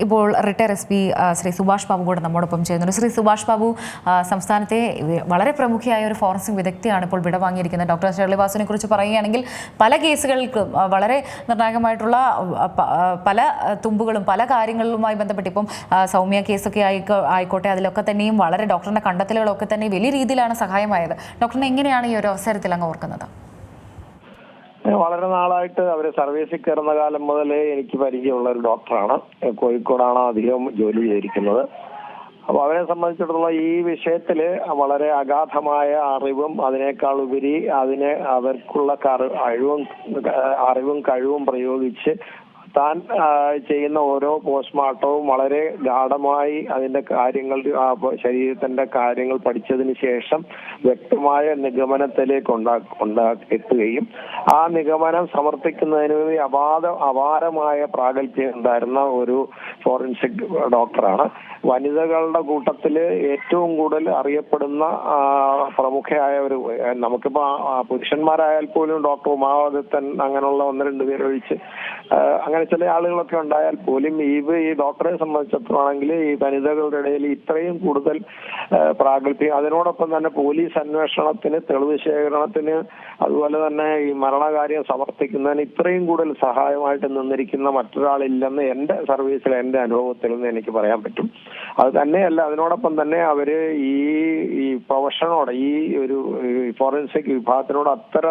ഇപ്പോൾ retire SP Shri Subhash Babu കൂടെ നമ്മോടൊപ്പം ചെയ്യുന്നുണ്ട്. ശ്രീ സുഭാഷ് ബാബു, സംസ്ഥാനത്തെ വളരെ പ്രമുഖയായ ഒരു ഫോറൻസിക് വിദഗ്ധയാണ് ഇപ്പോൾ വിടവാങ്ങിയിരിക്കുന്നത്. ഡോക്ടർ ഷേർലി വാസുവിനെ കുറിച്ച് പറയുകയാണെങ്കിൽ പല കേസുകൾക്കും വളരെ നിർണായകമായിട്ടുള്ള പല തുമ്പുകളും പല കാര്യങ്ങളുമായി ബന്ധപ്പെട്ട് ഇപ്പം സൗമ്യ കേസൊക്കെ ആയിക്കോട്ടെ, അതിലൊക്കെ തന്നെയും വളരെ ഡോക്ടറിന്റെ കണ്ടെത്തലുകളൊക്കെ തന്നെ വലിയ രീതിയിലാണ് സഹായമായത്. ഡോക്ടറിനെ എങ്ങനെയാണ് ഈ ഒരു അവസരത്തിൽ അങ്ങ് ഓർക്കുന്നത്? വളരെ നാളായിട്ട് അവര് സർവീസിൽ കയറുന്ന കാലം മുതലേ എനിക്ക് പരിചയമുള്ള ഒരു ഡോക്ടറാണ്. കോഴിക്കോടാണ് അധികം ജോലി ചെയ്തിരിക്കുന്നത്. അപ്പൊ അവരെ സംബന്ധിച്ചിടത്തോളം ഈ വിഷയത്തില് വളരെ അഗാധമായ അറിവും അതിനേക്കാൾ ഉപരി അവർക്കുള്ള അറിവും കഴിവും പ്രയോഗിച്ച് താൻ ചെയ്യുന്ന ഓരോ പോസ്റ്റ്മോർട്ടവും വളരെ ഗാഢമായി അതിന്റെ കാര്യങ്ങൾ, ശരീരത്തിന്റെ കാര്യങ്ങൾ പഠിച്ചതിന് ശേഷം വ്യക്തമായ നിഗമനത്തിലേക്ക് എത്തുകയും ആ നിഗമനം സമർത്ഥിക്കുന്നതിന് വേണ്ടി അപാരമായ പ്രാഗൽഭ്യം ഉണ്ടായിരുന്ന ഒരു ഫോറൻസിക് ഡോക്ടറാണ്. വനിതകളുടെ കൂട്ടത്തില് ഏറ്റവും കൂടുതൽ അറിയപ്പെടുന്ന പ്രമുഖയായ ഒരു, നമുക്കിപ്പോ പുരുഷന്മാരായാൽ പോലും ഡോക്ടർ ഉമാവദത്തൻ അങ്ങനെയുള്ള 1-2 പേരൊഴിച്ച് അങ്ങനെ ചില ആളുകളൊക്കെ ഉണ്ടായാൽ പോലും ഈ ഡോക്ടറെ സംബന്ധിച്ചിടത്തോളാണെങ്കിൽ ഈ വനിതകളുടെ ഇടയിൽ ഇത്രയും കൂടുതൽ പ്രാഗൽഭ്യം, അതിനോടൊപ്പം തന്നെ പോലീസ് അന്വേഷണത്തിന്, തെളിവ് ശേഖരണത്തിന്, അതുപോലെ തന്നെ ഈ മരണകാര്യം സമർത്ഥിക്കുന്നതിന് ഇത്രയും കൂടുതൽ സഹായമായിട്ട് നിന്നിരിക്കുന്ന മറ്റൊരാളില്ലെന്ന് എന്റെ സർവീസിൽ, എന്റെ അനുഭവത്തിൽ നിന്ന് എനിക്ക് പറയാൻ പറ്റും. അത് തന്നെയല്ല, അതിനോടൊപ്പം തന്നെ അവര് ഈ പ്രൊഫഷനോട്, ഈ ഒരു ഫോറൻസിക് വിഭാഗത്തിനോട് അത്ര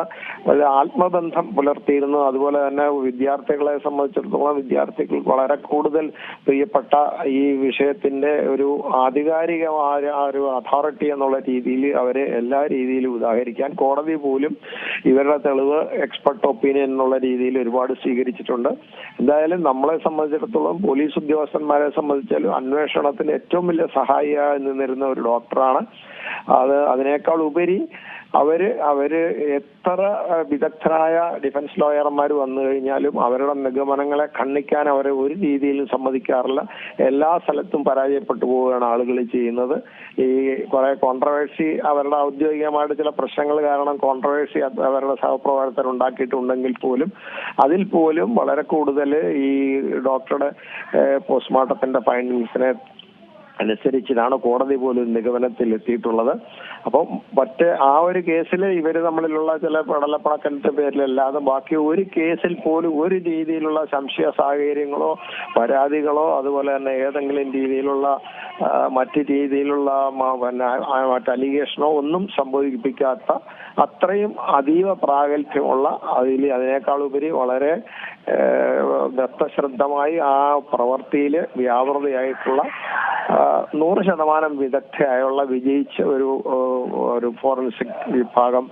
ആത്മബന്ധം പുലർത്തിയിരുന്നു. അതുപോലെ തന്നെ വിദ്യാർത്ഥികളെ സംബന്ധിച്ചിടത്തോളം വിദ്യാർത്ഥികൾക്ക് വളരെ കൂടുതൽ പ്രിയപ്പെട്ട ഈ വിഷയത്തിന്റെ ഒരു ആധികാരികമായ ഒരു അതോറിറ്റി എന്നുള്ള രീതിയിൽ അവരെ എല്ലാ രീതിയിലും ഉദാഹരിക്കാൻ കോടതി പോലും ഇവരുടെ തെളിവ് എക്സ്പെർട്ട് ഒപ്പീനിയൻ എന്നുള്ള രീതിയിൽ ഒരുപാട് സ്വീകരിച്ചിട്ടുണ്ട്. എന്തായാലും നമ്മളെ സംബന്ധിച്ചിടത്തോളം പോലീസ് ഉദ്യോഗസ്ഥന്മാരെ സംബന്ധിച്ചാലും അന്വേഷണത്തിന് ഏറ്റവും വലിയ സഹായിയായി നിന്നിരുന്ന ഒരു ഡോക്ടറാണ്. അതിനേക്കാൾ ഉപരി അവര് എത്ര വിദഗ്ധരായ ഡിഫൻസ് ലോയർമാർ വന്നു കഴിഞ്ഞാലും അവരുടെ നിഗമനങ്ങളെ ഖണ്ഡിക്കാൻ അവരെ ഒരു രീതിയിലും സമ്മതിക്കാറില്ല. എല്ലാ സ്ഥലത്തും പരാജയപ്പെട്ടു പോവുകയാണ് ആളുകൾ ചെയ്യുന്നത്. ഈ കുറെ കോൺട്രവേഴ്സി, അവരുടെ ഔദ്യോഗികമായിട്ട് ചില പ്രശ്നങ്ങൾ കാരണം കോൺട്രവേഴ്സി അവരുടെ സഹപ്രവർത്തകർ ഉണ്ടാക്കിയിട്ടുണ്ടെങ്കിൽ പോലും അതിൽ പോലും വളരെ കൂടുതൽ ഈ ഡോക്ടറുടെ പോസ്റ്റ്മോർട്ടത്തിന്റെ ഫൈൻഡിങ്സിനെ അനുസരിച്ചിട്ടാണ് കോടതി പോലും നിഗമനത്തിൽ എത്തിയിട്ടുള്ളത്. അപ്പം ആ ഒരു കേസിൽ ഇവര് തമ്മിലുള്ള ചില പടലപ്പണക്കത്തിന്റെ പേരിലല്ലാതെ ബാക്കി ഒരു കേസിൽ പോലും ഒരു രീതിയിലുള്ള സംശയ സാഹചര്യങ്ങളോ പരാതികളോ അതുപോലെ തന്നെ ഏതെങ്കിലും രീതിയിലുള്ള മറ്റു രീതിയിലുള്ള മറ്റ് അലിഗേഷനോ ഒന്നും സംഭവിപ്പിക്കാത്ത അത്രയും അതീവ പ്രാഗൽഭ്യമുള്ള, അതിനേക്കാൾ ഉപരി വളരെ ദത്തശ്രദ്ധമായി ആ പ്രവൃത്തിയിൽ വ്യാപൃതയായിട്ടുള്ള 100% വിദഗ്ധയായുള്ള വിജയിച്ച ഒരു ഫോറൻസിക് വിഭാഗം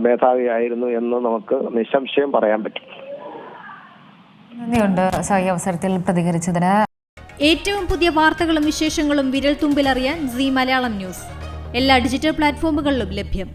മേധാവിയായിരുന്നു എന്ന് നമുക്ക് നിസ്സംശയം പറയാൻ പറ്റും. നന്ദിയുണ്ട് ഈ അവസരത്തിൽ പ്രതികരിച്ചതിന്. ഏറ്റവും പുതിയ വാർത്തകളും വിശേഷങ്ങളും വിരൽ തുമ്പിലറിയാൻ സീ മലയാളം ന്യൂസ് എല്ലാ ഡിജിറ്റൽ പ്ലാറ്റ്ഫോമുകളിലും ലഭ്യം.